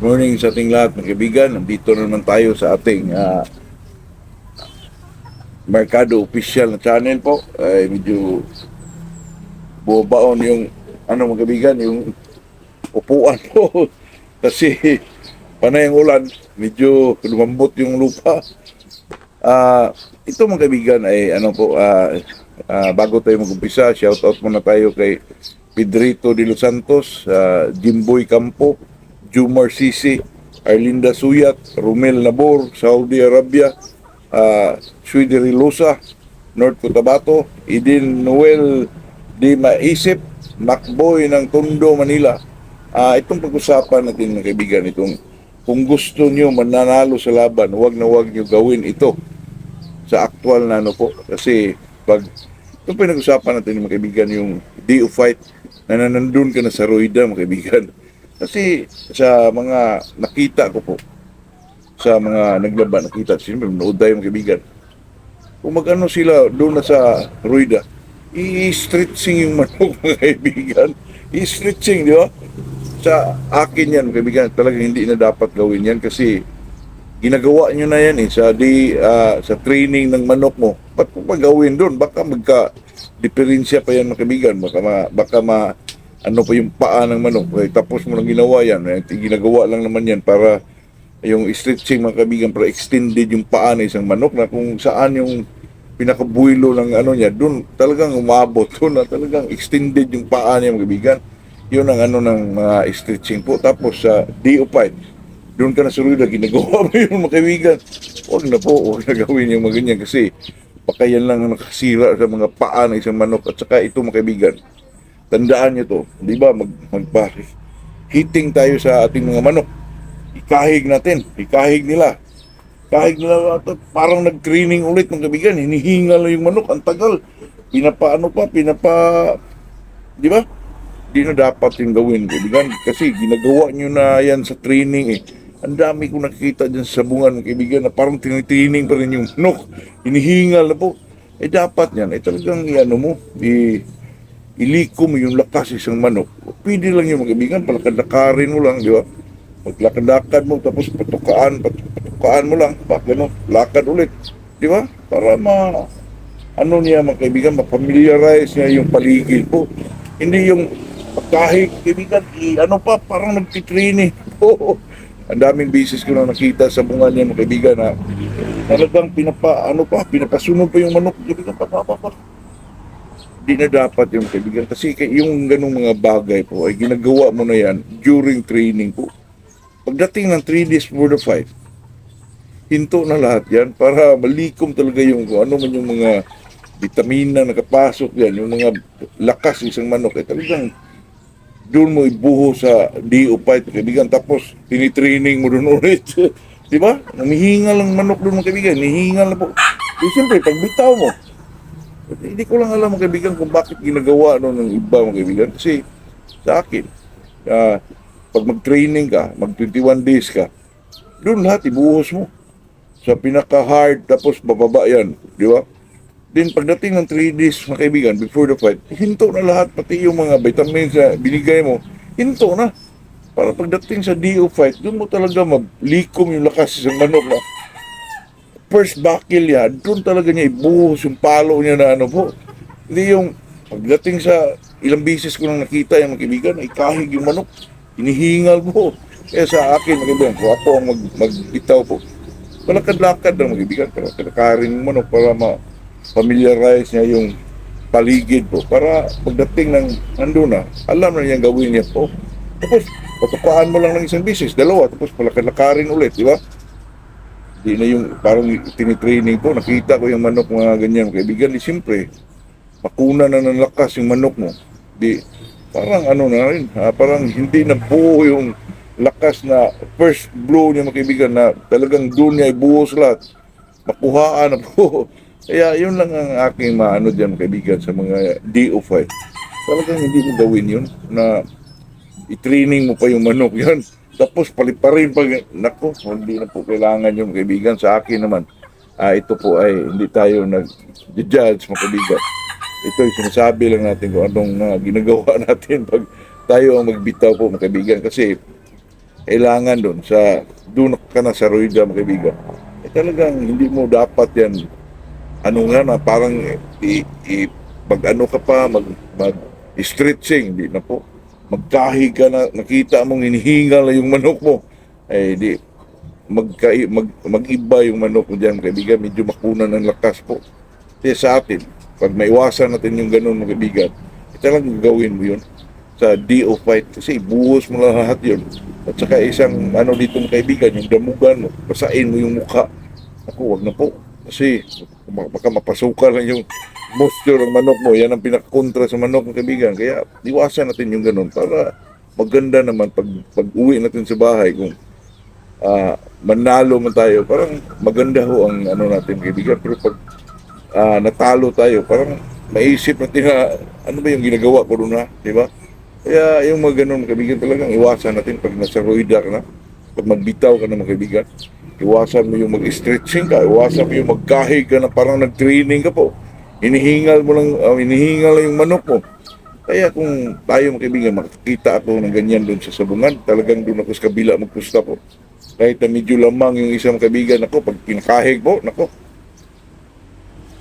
morning sa ating lahat mga kaibigan. Nandito na naman tayo sa ating Mercado Official na channel po. Ay medyo bubaon yung mga kaibigan, yung upuan po. Kasi panay ang ulan, medyo lumambot yung lupa. Ito mga kaibigan ay bago tayo mag-umpisa, shout out muna tayo kay Pedrito de los Santos, Jimboy Campo, Jumar Sisi, Arlinda Suyat, Romel Nabor, Saudi Arabia, Swideri Losa, North Cotabato, Idin Noel Di Maisip, Macboy ng Tondo, Manila. Itong pag-usapan natin mga kaibigan, kung gusto nyo mananalo sa laban, huwag na huwag nyo gawin ito sa aktual na kasi pag itong pinag-usapan natin mga kaibigan, yung day of fight, na nandun ka na sa Roida mga kaibigan. Kasi sa mga nakita ko po, sa mga naglaban, nakita, siyempre, manood tayo mga kaibigan. Kung mag-ano sila doon na sa Roida, i-stretching yung manok mga kaibigan. I-stretching, di ba? Sa akin yan mga kaibigan, talagang hindi na dapat gawin yan kasi ginagawa nyo na yan sa training ng manok mo. Ba't mo pa gawin doon? Baka magka-diferensya pa yan mga kaibigan. Baka ano pa yung paa ng manok. Tapos mo lang ginawa yan. Ginagawa lang naman yan para yung stretching mga kaibigan, para extended yung paa ng isang manok na kung saan yung pinakabuilo ng niya, doon talagang umabot. Doon na talagang extended yung paa niya mga kaibigan. Yun ang ng mga stretching po. Tapos sa DO5, doon ka na suruda, ginagawa mo yun mga kaibigan. Huwag na gawin yung mga ganyan kasi baka yan lang ang nakasira sa mga paa ng isang manok. At saka ito mga kaibigan, tandaan nyo to, di ba, magpa-hitting tayo sa ating mga manok. Ikahig nila. Parang nag-training ulit mga kaibigan, hinihingal na yung manok, ang tagal. Di ba? Di na dapat yung gawin, kaibigan, kasi ginagawa nyo na yan sa training Ang dami kong nakikita dyan sa sabungan mga kaibigan na parang tinitraining pa rin yung manok. Hinihingal na po. Dapat yan, talagang iliko mo yung lakas isang manok. Pwede lang yung mga kaibigan, palakad-lakarin mo lang, di ba? Maglakad-lakad mo, tapos patukaan mo lang, lakad ulit, di ba? Para mga kaibigan, mapamiliarize niya yung paligid po. Hindi yung pagkahig, kaibigan, parang nagtitraining. Ang daming beses ko na nakita sa bunga niya mga kaibigan na talagang pinapasunod pa yung manok, kaibigan, Di na dapat yung kaibigan kasi yung ganung mga bagay po ay ginagawa mo na yan during training po. Pagdating ng 3 days for the fight, hinto na lahat yan para malikom talaga yung ano man yung mga vitamina nakapasok yan, yung mga lakas isang manok talagang doon mo ibuho sa DO fight kaibigan, tapos tinitraining mo doon ulit. Di ba? Namihingal lang manok doon mga kaibigan, nihingal na po. Siyempre, pagbitaw mo, hindi ko lang alam mga kaibigan kung bakit ginagawa ng iba mga kaibigan. Kasi sa akin, pag mag-training ka, mag-21 days ka, doon lahat ibuhos mo sa pinaka-hard, tapos bababa yan, di ba? Then pagdating ng 3 days mga kaibigan, before the fight, hinto na lahat, pati yung mga vitamins na binigay mo, hinto na. Para pagdating sa DO fight, doon mo talaga maglikom yung lakas sa manok na first buckle yan, doon talaga niya ibuhos yung palo niya na po. Hindi yung pagdating sa ilang beses ko nang nakita yung mga kaibigan, ikahig yung manok, hinihingal po. Kaya sa akin mga kaibigan, kung ako ang magbitaw po, malakad-lakad ng mga kaibigan, pero kinakarin yung manok para familiarize niya yung paligid po para pagdating ng nandun na, alam na niyang gawin niya po. Tapos, patukaan mo lang ng isang bisis, dalawa, tapos palakad-lakarin ulit, di ba? Di na yung parang tinitraining po, nakita ko yung manok mga ganyan, kaibigan, siyempre, makuna na ng lakas yung manok mo. Di, parang na rin, parang hindi na buo yung lakas na first blow niya mga kaibigan na talagang doon niya ibuhos lahat. Makuhaan na po. Kaya yun lang ang aking dyan kaibigan sa mga DO5. Talagang hindi mo gawin yun na i-training mo pa yung manok yan. Tapos paliparin pag hindi na po kailangan yung kaibigan. Sa akin naman, ito po ay hindi tayo nag-judge mga kaibigan. Ito ay sinasabi lang natin kung anong ginagawa natin pag tayo ang magbitaw po mga kaibigan. Kasi kailangan doon doon ka na sa Roida mga kaibigan. Talagang hindi mo dapat yan ano nga na parang mag ano ka pa mag stretching, hindi na po magkahi ka na nakita mong hinihingal na yung manok mo, di mag-iba yung manok mo dyan kaibigan, medyo makunan ng lakas po. Kaya sa atin, pag maiwasan natin yung ganun mga kaibigan, talagang gawin mo yun sa DO fight kasi buhos mo lahat yun. At saka isang ano dito mga kaibigan, yung damugan mo, basain mo yung mukha. Ako, wag na po. Kasi baka mapasukan lang yung moisture ng manok mo. Yan ang pinakakontra sa manok ng kaibigan. Kaya iwasan natin yung ganun para maganda naman pag uwi natin sa bahay kung manalo man tayo. Parang maganda ho ang ano natin kaibigan. Pero pag natalo tayo, parang maisip natin na ano ba yung ginagawa ko doon na, di ba? Kaya yung mga ganun kaibigan talagang iwasan natin pag nasa ruida ka na, pag magbitaw ka na mga kaibigan. Iwasan mo yung mag-stretching ka, iwasan mo yung magkahig ka na parang nag-training ka po. Hinihingal lang yung manok mo. Kaya kung tayo mga kaibigan, makikita ako ng ganyan doon sa sabungan, talagang doon ako sa kabila magpusta po. Kahit na medyo lamang yung isang kaibigan ako, pag pinakahig po, nako,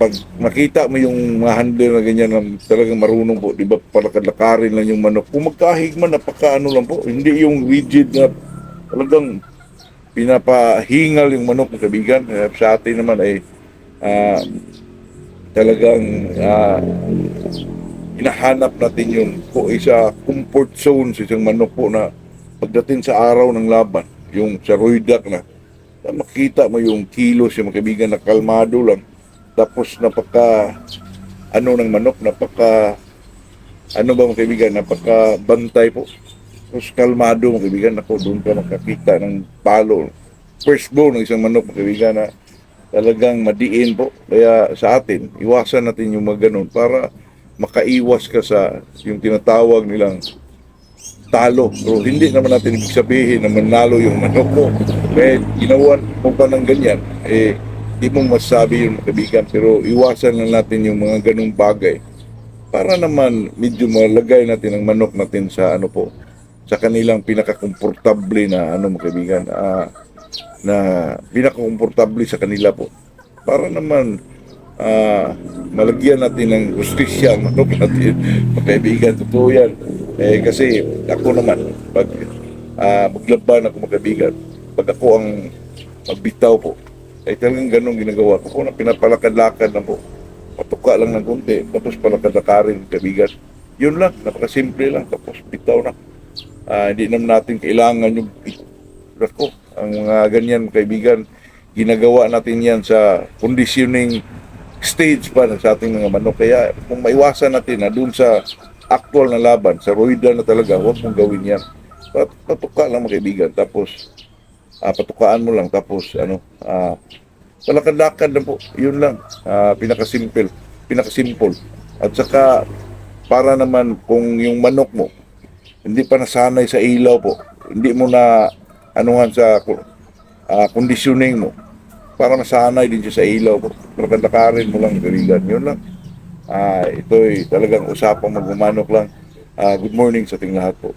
pag makita mo yung mga handler na ganyan na talagang marunong po, di ba, palakad-lakarin lang yung manok. Kung magkahig man, napakaano lang po, hindi yung rigid na talagang pinapahingal yung manok ng kaibigan. Sa atin naman ay talagang hinahanap natin yun po isa comfort zone sa isang manok po na pagdating sa araw ng laban, yung sa roidak na makita mo yung kilos yung mga kaibigan na kalmado lang. Tapos napaka ano ng manok, napaka ano ba mga kaibigan, napaka bantay po. Tapos kalmado mga kaibigan, ako doon ka makakita ng palo. First blow ng isang manok mga kaibigan na talagang madiin po. Kaya sa atin, iwasan natin yung mga ganun para makaiwas ka sa yung tinatawag nilang talo. Pero hindi naman natin ibig sabihin na manalo yung manok mo. Kaya ginawa mo pa ng ganyan, di mo masabi yung kaibigan, pero iwasan lang natin yung mga ganung bagay para naman medyo malagay natin ang manok natin sa ano po, sa kanilang pinakakomportable na ano mga kaibigan, na pinakakomportable sa kanila po para naman malagyan natin ng justisya ang manok natin mga kaibigan. Totoo yan, kasi ako naman pag maglaban ako mga kaibigan, pag ako ang magbitaw po, ay talagang ganun ginagawa ko po na pinapalakad-lakad na po. Patuka lang ng konti, tapos palakad-lakarin, kaibigan. Yun lang, napakasimple lang, tapos bitaw na. Hindi naman natin kailangan yung ko. Ang mga ganyan, kaibigan, ginagawa natin yan sa conditioning stage pa sa ating mga manok. Kaya kung maiwasan natin na dun sa actual na laban, sa roida na talaga, huwag mong gawin yan. Patuka lang mga kaibigan, tapos patukaan mo lang, tapos palakad-lakad lang po, yun lang, pinakasimple. At saka para naman kung yung manok mo hindi pa nasanay sa ilaw po, hindi mo na anuhan sa conditioning mo para masanay din siya sa ilaw po, palakad-lakarin mo lang kaibigan, yun lang. Ito'y talagang usapang magmamanok lang. Good morning sa ating lahat po.